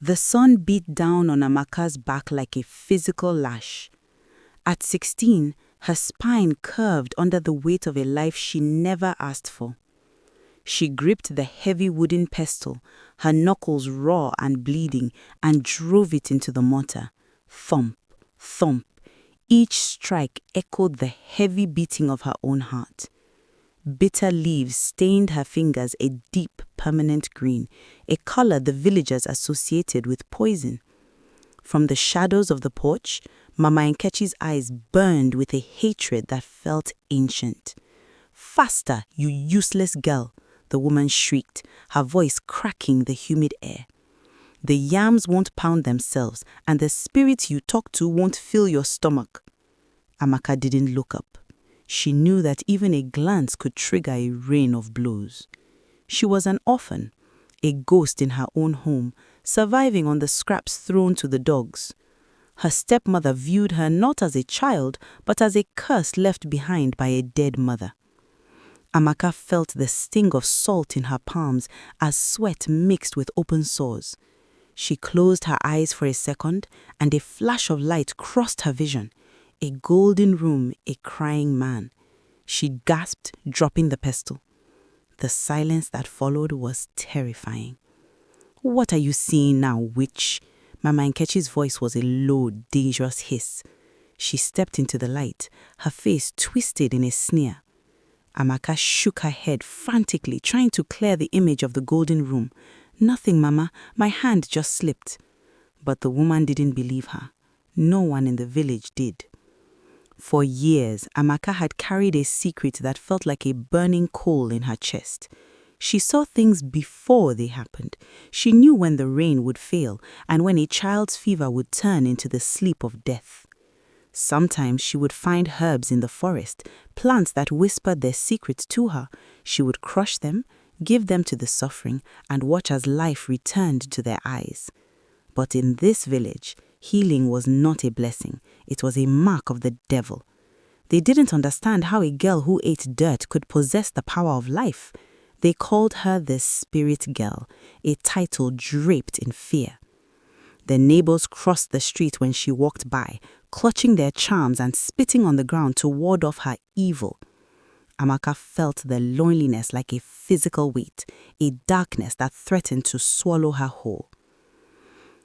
The sun beat down on Amaka's back like a physical lash. At 16, her spine curved under the weight of a life she never asked for. She gripped the heavy wooden pestle, her knuckles raw and bleeding, and drove it into the mortar. Thump, thump. Each strike echoed the heavy beating of her own heart. Bitter leaves stained her fingers a deep, permanent green, a color the villagers associated with poison. From the shadows of the porch, Mama Nkechi's eyes burned with a hatred that felt ancient. "Faster, you useless girl," the woman shrieked, her voice cracking the humid air. "The yams won't pound themselves, and the spirits you talk to won't fill your stomach." Amaka didn't look up. She knew that even a glance could trigger a rain of blows. She was an orphan, a ghost in her own home, surviving on the scraps thrown to the dogs. Her stepmother viewed her not as a child, but as a curse left behind by a dead mother. Amaka felt the sting of salt in her palms as sweat mixed with open sores. She closed her eyes for a second, and a flash of light crossed her vision. A golden room, a crying man. She gasped, dropping the pestle. The silence that followed was terrifying. "What are you seeing now, witch?" Mama Nkechi's voice was a low, dangerous hiss. She stepped into the light, her face twisted in a sneer. Amaka shook her head frantically, trying to clear the image of the golden room. "Nothing, Mama. My hand just slipped." But the woman didn't believe her. No one in the village did. For years, Amaka had carried a secret that felt like a burning coal in her chest. She saw things before they happened. She knew when the rain would fail and when a child's fever would turn into the sleep of death. Sometimes she would find herbs in the forest, plants that whispered their secrets to her. She would crush them, give them to the suffering, and watch as life returned to their eyes. But in this village, healing was not a blessing. It was a mark of the devil. They didn't understand how a girl who ate dirt could possess the power of life. They called her the Spirit Girl, a title draped in fear. The neighbors crossed the street when she walked by, clutching their charms and spitting on the ground to ward off her evil. Amaka felt the loneliness like a physical weight, a darkness that threatened to swallow her whole.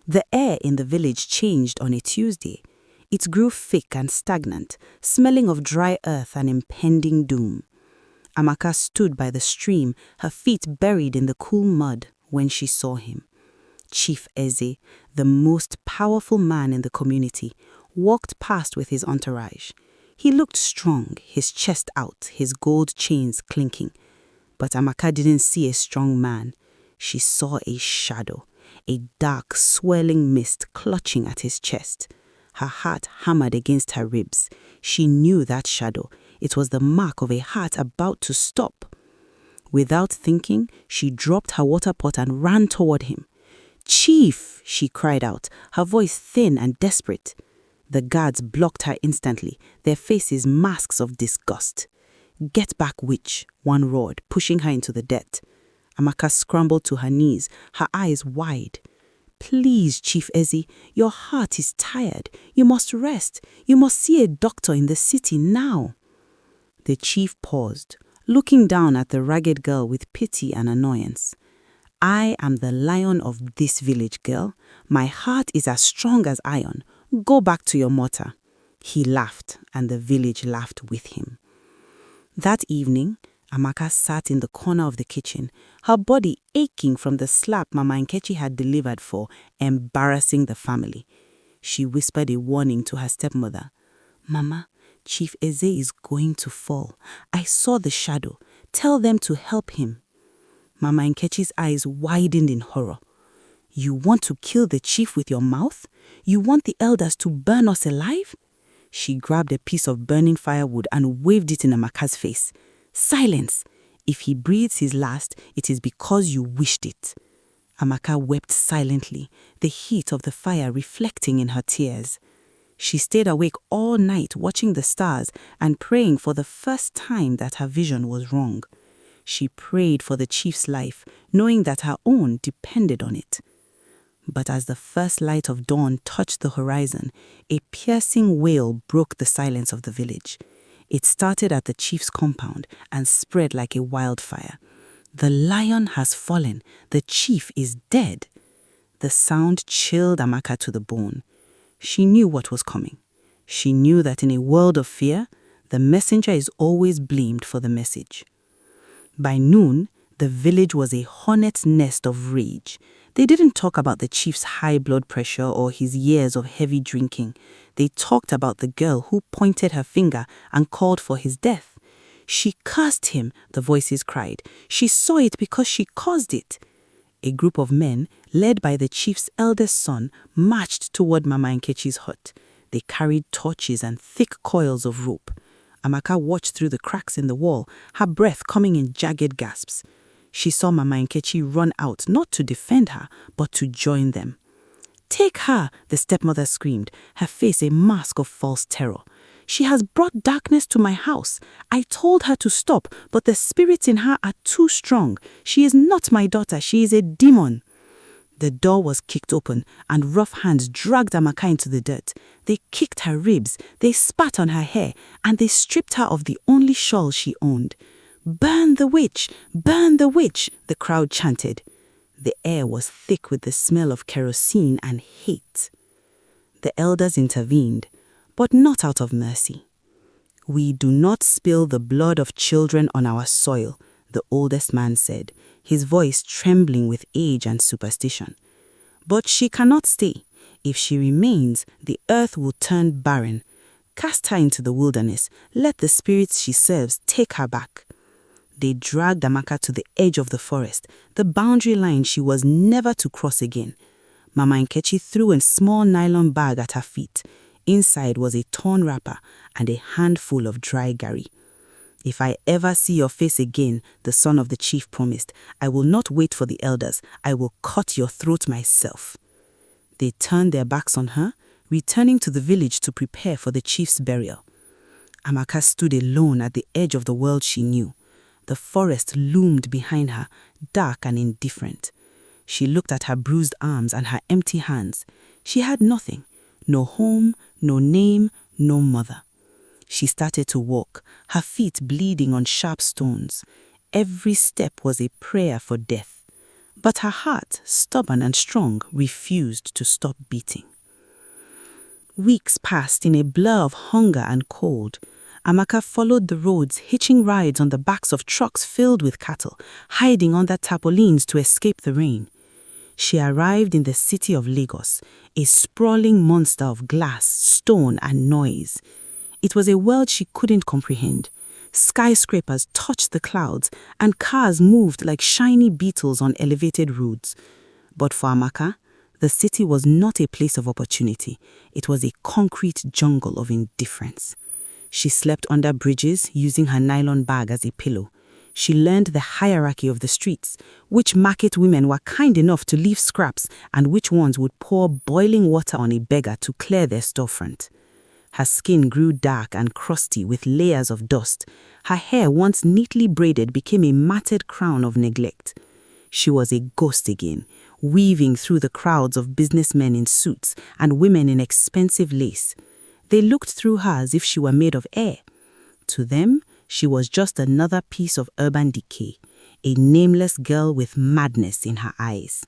The air in the village changed on a Tuesday. It grew thick and stagnant, smelling of dry earth and impending doom. Amaka stood by the stream, her feet buried in the cool mud, when she saw him. Chief Eze, the most powerful man in the community, walked past with his entourage. He looked strong, his chest out, his gold chains clinking. But Amaka didn't see a strong man. She saw a shadow, a dark, swirling mist clutching at his chest. Her heart hammered against her ribs. She knew that shadow. It was the mark of a heart about to stop. Without thinking, she dropped her water pot and ran toward him. "Chief!" she cried out, her voice thin and desperate. The guards blocked her instantly, their faces masks of disgust. "Get back, witch," one roared, pushing her into the dirt. Amaka scrambled to her knees, her eyes wide. "Please, Chief Eze, your heart is tired. You must rest. You must see a doctor in the city now." The chief paused, looking down at the ragged girl with pity and annoyance. "I am the lion of this village, girl. My heart is as strong as iron. Go back to your mortar." He laughed, and the village laughed with him. That evening, Amaka sat in the corner of the kitchen, her body aching from the slap Mama Nkechi had delivered for embarrassing the family. She whispered a warning to her stepmother. "Mama, Chief Eze is going to fall. I saw the shadow. Tell them to help him." Mama Nkechi's eyes widened in horror. "You want to kill the chief with your mouth? You want the elders to burn us alive?" She grabbed a piece of burning firewood and waved it in Amaka's face. "Silence! If he breathes his last, it is because you wished it." Amaka wept silently, the heat of the fire reflecting in her tears. She stayed awake all night watching the stars and praying for the first time that her vision was wrong. She prayed for the chief's life, knowing that her own depended on it. But as the first light of dawn touched the horizon, a piercing wail broke the silence of the village. It started at the chief's compound and spread like a wildfire. "The lion has fallen. The chief is dead." The sound chilled Amaka to the bone. She knew what was coming. She knew that in a world of fear, the messenger is always blamed for the message. By noon, the village was a hornet's nest of rage. They didn't talk about the chief's high blood pressure or his years of heavy drinking. They talked about the girl who pointed her finger and called for his death. "She cursed him," the voices cried. "She saw it because she caused it." A group of men, led by the chief's eldest son, marched toward Mama Nkechi's hut. They carried torches and thick coils of rope. Amaka watched through the cracks in the wall, her breath coming in jagged gasps. She saw Mama Nkechi run out, not to defend her, but to join them. "Take her," the stepmother screamed, her face a mask of false terror. "She has brought darkness to my house. I told her to stop, but the spirits in her are too strong. She is not my daughter, she is a demon." The door was kicked open, and rough hands dragged Amaka into the dirt. They kicked her ribs, they spat on her hair, and they stripped her of the only shawl she owned. "Burn the witch! Burn the witch!" the crowd chanted. The air was thick with the smell of kerosene and hate. The elders intervened, but not out of mercy. "We do not spill the blood of children on our soil," the oldest man said, his voice trembling with age and superstition. "But she cannot stay. If she remains, the earth will turn barren. Cast her into the wilderness. Let the spirits she serves take her back." They dragged Amaka to the edge of the forest, the boundary line she was never to cross again. Mama Nkechi threw a small nylon bag at her feet. Inside was a torn wrapper and a handful of dry gari. "If I ever see your face again," the son of the chief promised, "I will not wait for the elders. I will cut your throat myself." They turned their backs on her, returning to the village to prepare for the chief's burial. Amaka stood alone at the edge of the world she knew. The forest loomed behind her, dark and indifferent. She looked at her bruised arms and her empty hands. She had nothing. No home, no name, no mother. She started to walk, her feet bleeding on sharp stones. Every step was a prayer for death. But her heart, stubborn and strong, refused to stop beating. Weeks passed in a blur of hunger and cold. Amaka followed the roads, hitching rides on the backs of trucks filled with cattle, hiding under tarpaulins to escape the rain. She arrived in the city of Lagos, a sprawling monster of glass, stone, and noise. It was a world she couldn't comprehend. Skyscrapers touched the clouds, and cars moved like shiny beetles on elevated roads. But for Amaka, the city was not a place of opportunity. It was a concrete jungle of indifference. She slept under bridges, using her nylon bag as a pillow. She learned the hierarchy of the streets, which market women were kind enough to leave scraps and which ones would pour boiling water on a beggar to clear their storefront. Her skin grew dark and crusty with layers of dust. Her hair, once neatly braided, became a matted crown of neglect. She was a ghost again, weaving through the crowds of businessmen in suits and women in expensive lace. They looked through her as if she were made of air. To them, she was just another piece of urban decay, a nameless girl with madness in her eyes.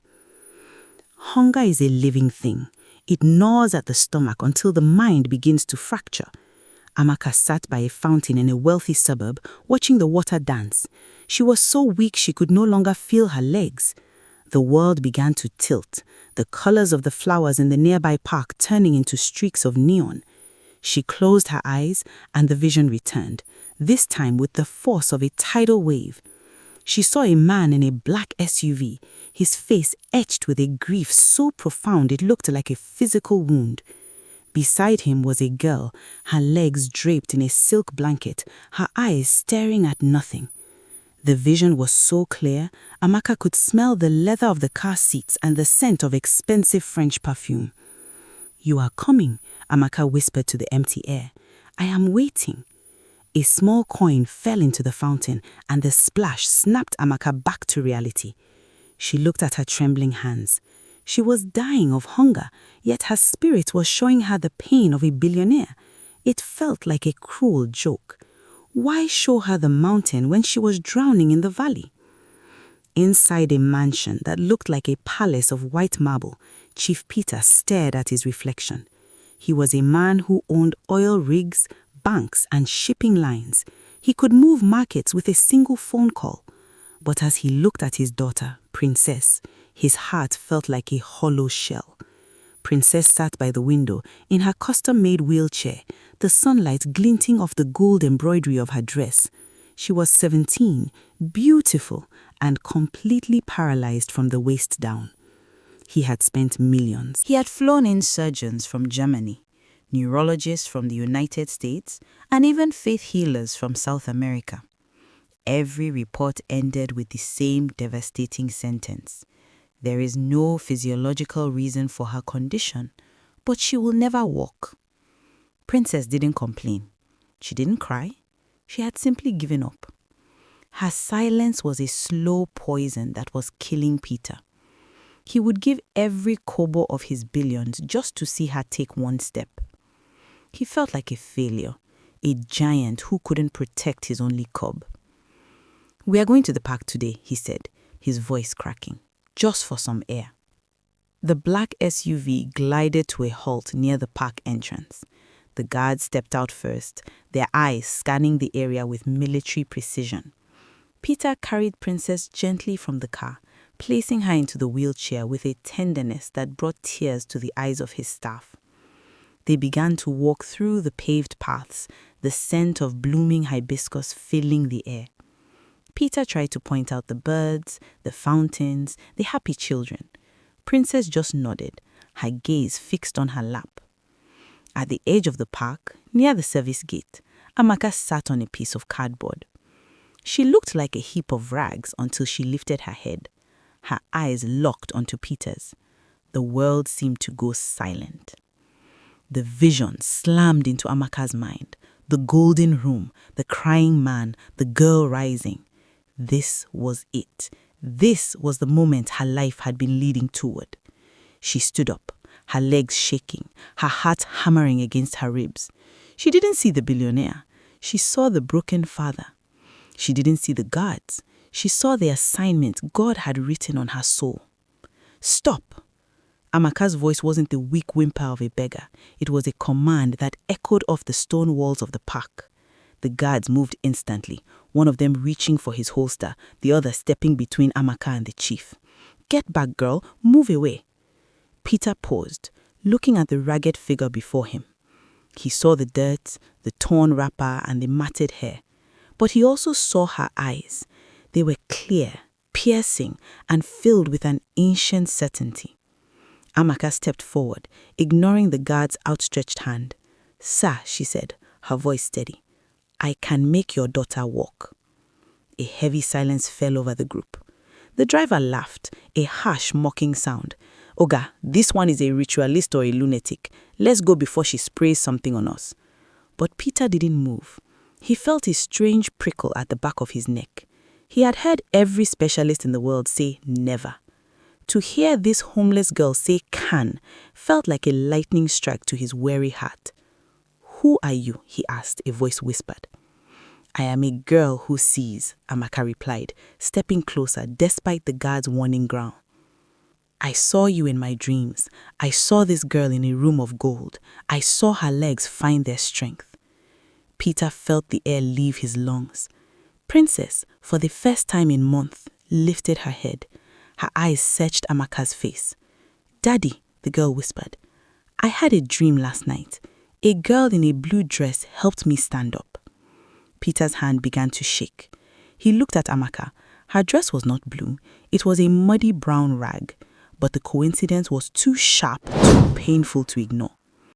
Hunger is a living thing. It gnaws at the stomach until the mind begins to fracture. Amaka sat by a fountain in a wealthy suburb, watching the water dance. She was so weak she could no longer feel her legs. The world began to tilt, the colors of the flowers in the nearby park turning into streaks of neon. She closed her eyes, and the vision returned, this time with the force of a tidal wave. She saw a man in a black SUV, his face etched with a grief so profound it looked like a physical wound. Beside him was a girl, her legs draped in a silk blanket, her eyes staring at nothing. The vision was so clear, Amaka could smell the leather of the car seats and the scent of expensive French perfume. "You are coming," Amaka whispered to the empty air. "I am waiting." A small coin fell into the fountain, and the splash snapped Amaka back to reality. She looked at her trembling hands. She was dying of hunger, yet her spirit was showing her the pain of a billionaire. It felt like a cruel joke. Why show her the mountain when she was drowning in the valley? Inside a mansion that looked like a palace of white marble, Chief Peter stared at his reflection. He was a man who owned oil rigs, banks, and shipping lines. He could move markets with a single phone call. But as he looked at his daughter, Princess, his heart felt like a hollow shell. Princess sat by the window in her custom-made wheelchair, the sunlight glinting off the gold embroidery of her dress. She was 17, beautiful, and completely paralyzed from the waist down. He had spent millions. He had flown in surgeons from Germany, neurologists from the United States, and even faith healers from South America. Every report ended with the same devastating sentence. There is no physiological reason for her condition, but she will never walk. Princess didn't complain. She didn't cry. She had simply given up. Her silence was a slow poison that was killing Peter. He would give every kobo of his billions just to see her take one step. He felt like a failure, a giant who couldn't protect his only cub. "We are going to the park today," he said, his voice cracking, "just for some air." The black SUV glided to a halt near the park entrance. The guards stepped out first, their eyes scanning the area with military precision. Peter carried Princess gently from the car, placing her into the wheelchair with a tenderness that brought tears to the eyes of his staff. They began to walk through the paved paths, the scent of blooming hibiscus filling the air. Peter tried to point out the birds, the fountains, the happy children. Princess just nodded, her gaze fixed on her lap. At the edge of the park, near the service gate, Amaka sat on a piece of cardboard. She looked like a heap of rags until she lifted her head. Her eyes locked onto Peter's. The world seemed to go silent. The vision slammed into Amaka's mind. The golden room, the crying man, the girl rising. This was it. This was the moment her life had been leading toward. She stood up, her legs shaking, her heart hammering against her ribs. She didn't see the billionaire. She saw the broken father. She didn't see the guards. She saw the assignment God had written on her soul. "Stop!" Amaka's voice wasn't the weak whimper of a beggar. It was a command that echoed off the stone walls of the park. The guards moved instantly, one of them reaching for his holster, the other stepping between Amaka and the chief. "Get back, girl. Move away." Peter paused, looking at the ragged figure before him. He saw the dirt, the torn wrapper, and the matted hair. But he also saw her eyes. They were clear, piercing, and filled with an ancient certainty. Amaka stepped forward, ignoring the guard's outstretched hand. "Sir," she said, her voice steady, "I can make your daughter walk." A heavy silence fell over the group. The driver laughed, a harsh, mocking sound. "Oga, this one is a ritualist or a lunatic. Let's go before she sprays something on us." But Peter didn't move. He felt a strange prickle at the back of his neck. He had heard every specialist in the world say never. To hear this homeless girl say can felt like a lightning strike to his weary heart. "Who are you?" he asked, a voice whispered. "I am a girl who sees," Amaka replied, stepping closer despite the guard's warning growl. "I saw you in my dreams. I saw this girl in a room of gold. I saw her legs find their strength." Peter felt the air leave his lungs. Princess, for the first time in months, lifted her head. Her eyes searched Amaka's face. "Daddy," the girl whispered, "I had a dream last night. A girl in a blue dress helped me stand up." Peter's hand began to shake. He looked at Amaka. Her dress was not blue. It was a muddy brown rag. But the coincidence was too sharp, too painful to ignore.